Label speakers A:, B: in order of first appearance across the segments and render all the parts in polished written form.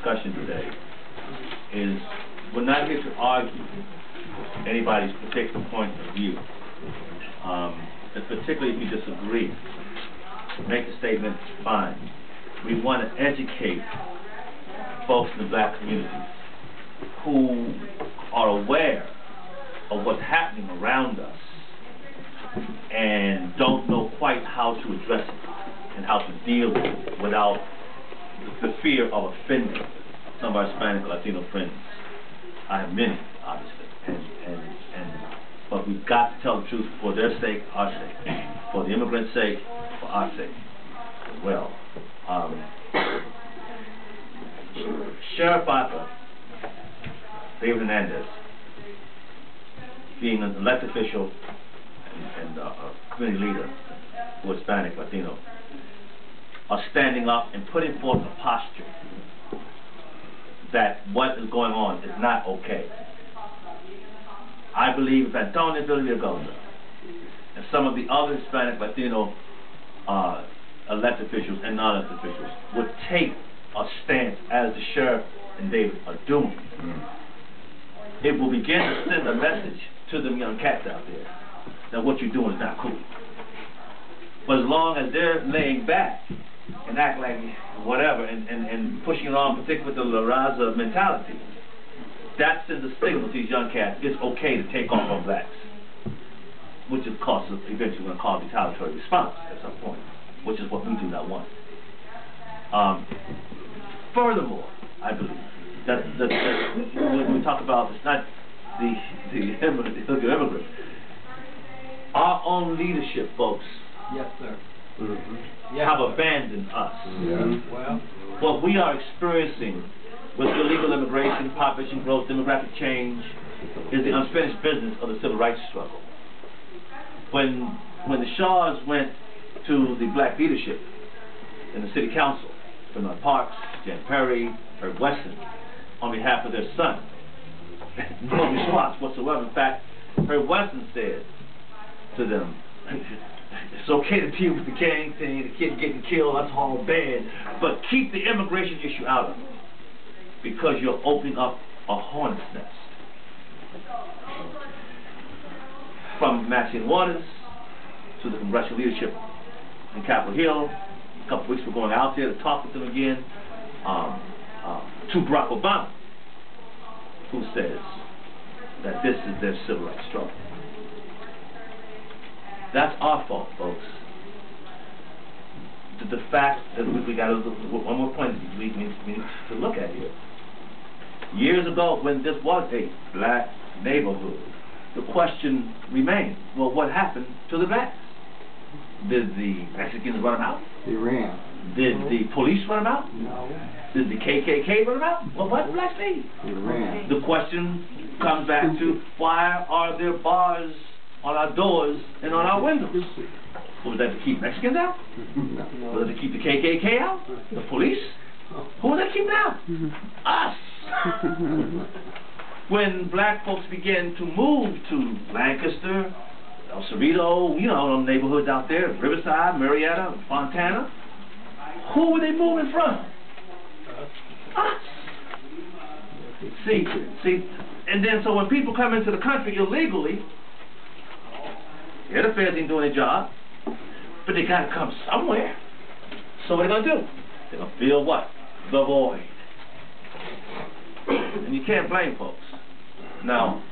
A: discussion today is we're not here to argue anybody's particular point of view. And particularly if you disagree, make a statement, fine. We want to educate folks in the black communities who are aware of what's happening around us and don't know quite how to address it and how to deal with it without the fear of offending some of our Hispanic Latino friends. I have many, obviously, but we've got to tell the truth for their sake, our sake, for the immigrants' sake, for our sake as well. Sheriff Baca, David Hernandez, being an elected official and a community leader who is Hispanic, Latino, are standing up and putting forth a posture that what is going on is not okay. I believe if Antonio Villaraigosa and some of the other Hispanic, Latino elected officials and non-elected officials would take a stance as the sheriff and David are doing, it will begin to send a message to them young cats out there that what you're doing is not cool. But as long as they're laying back and act like whatever and pushing it on, particularly with the La Raza mentality, that sends a signal to these young cats it's okay to take off on blacks, which of course is eventually going to cause retaliatory response at some point, which is what we do not want. Furthermore, I believe that when we talk about it's not the immigrants, our own leadership, folks.
B: Yes, sir.
A: Have abandoned us.
B: Well,
A: what we are experiencing with illegal immigration, population growth, demographic change is the unfinished business of the civil rights struggle. When the Shaws went to the black leadership in the city council, Leimert Park, Jan Perry, Herb Weston, on behalf of their son, no response whatsoever. In fact, Herb Weston said to them, it's okay to deal with the gang thing, the kid getting killed, that's all bad, but keep the immigration issue out of it, because you're opening up a hornet's nest. From Maxine Waters to the congressional leadership in Capitol Hill, a couple of weeks we're going out there to talk with them again, to Barack Obama, who says that this is their civil rights struggle. That's our fault, folks. The fact that we got one more point we need to look at here. Years ago, when this was a black neighborhood, the question remained, well, what happened to the blacks? Did the Mexicans run them out?
C: They ran.
A: Did the police run them out?
C: No.
A: Did the KKK run them out? Well, what did the blacks need?
C: They ran.
A: The question comes back to, why are there bars on our doors and on our windows? Was that to keep Mexicans out?
C: No.
A: Was it to keep the KKK out? The police? Who was that keeping out? Us! When black folks began to move to Lancaster, El Cerrito, you know, neighborhoods out there, Riverside, Marietta, Fontana, who were they moving from? Us! See, and then so when people come into the country illegally, the feds ain't doing their job, but they gotta come somewhere. So what are they gonna do? They're gonna fill what? The void. And you can't blame folks. Now,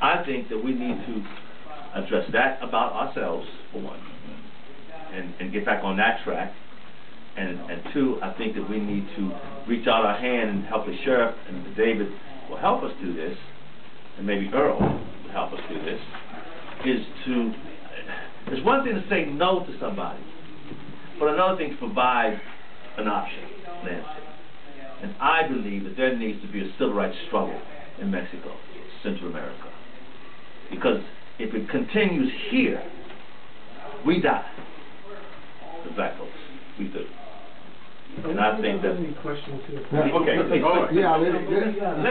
A: I think that we need to address that about ourselves, for one, and get back on that track. And two, I think that we need to reach out our hand and help the sheriff, and David will help us do this, and maybe Earl will help us do this. It's one thing to say no to somebody, but another thing to provide an option, Nancy. And I believe that there needs to be a civil rights struggle in Mexico, Central America. Because if it continues here, we die. The black folks, we do. And I think that... Okay,
C: let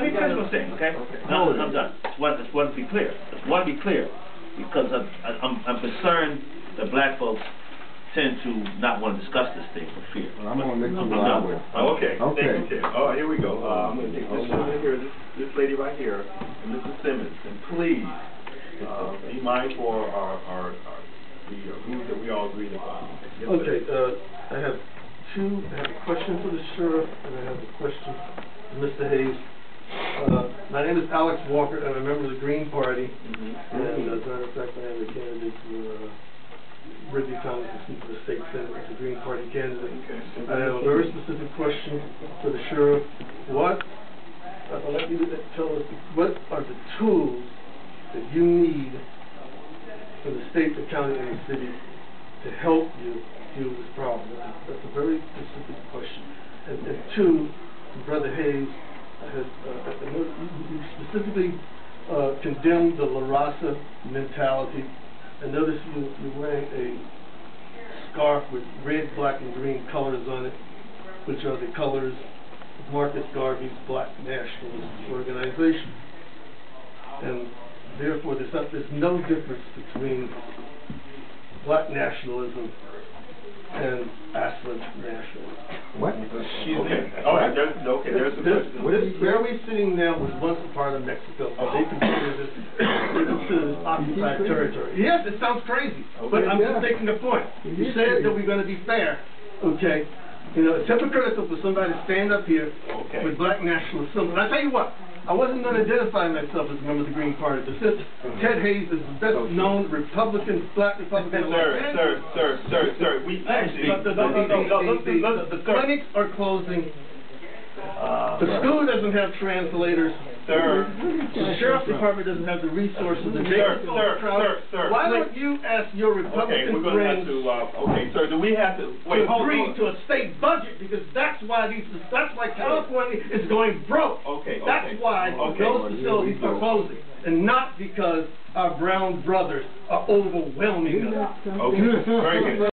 C: me
A: finish what I'm saying, okay? No, I'm done. I just want to be clear. Because I'm concerned that black folks tend to not want to discuss this thing for fear.
B: Well, I'm going to make you
A: done.
B: Okay.
C: Thank you, Tim. Oh, here we go. I'm going to take this woman here, this lady right here, and Mrs. Simmons, and please be mindful of the rules that we all agreed upon. Yes,
D: okay, I have a question for the sheriff, and I have a question for Mr. Hayes. My name is Alex Walker, and I'm a member of the Green Party, and as a matter of fact, I am a candidate for Ridley County to speak for the state senate as a Green Party candidate. I have a very specific question for the sheriff. I'll let you tell us, what are the tools that you need from the state, the county, and the city to help you deal with this problem? That's a very specific question. And two, Brother Hayes, I know you specifically condemned the La Raza mentality. I noticed you're wearing a scarf with red, black, and green colors on it, which are the colors of Marcus Garvey's Black Nationalist organization. And therefore, there's no difference between black nationalism and Ashland nationalism.
B: What?
C: Excuse me? There's a question.
D: Where we sitting now was once a part of Mexico. They consider this occupied territory. Yes, it sounds crazy, but I'm just making a point. You said that we're going to be fair, okay? You know, it's hypocritical for somebody to stand up here with black nationalist symbols. And I tell you what, I wasn't going to identify myself as a member of the Green Party, but since Ted Hayes is the best known Republican, black Republican.
C: Sir, we actually,
D: the clinics are closing. The school doesn't have translators.
C: Sir.
D: The sheriff's department doesn't have the resources.
C: Sir.
D: Why don't you ask your Republican friends
C: sir, do we have to
D: agree to a state budget, because that's why California is going broke. That's why those facilities are closing, and not because our brown brothers are overwhelming us.
C: Okay, very good.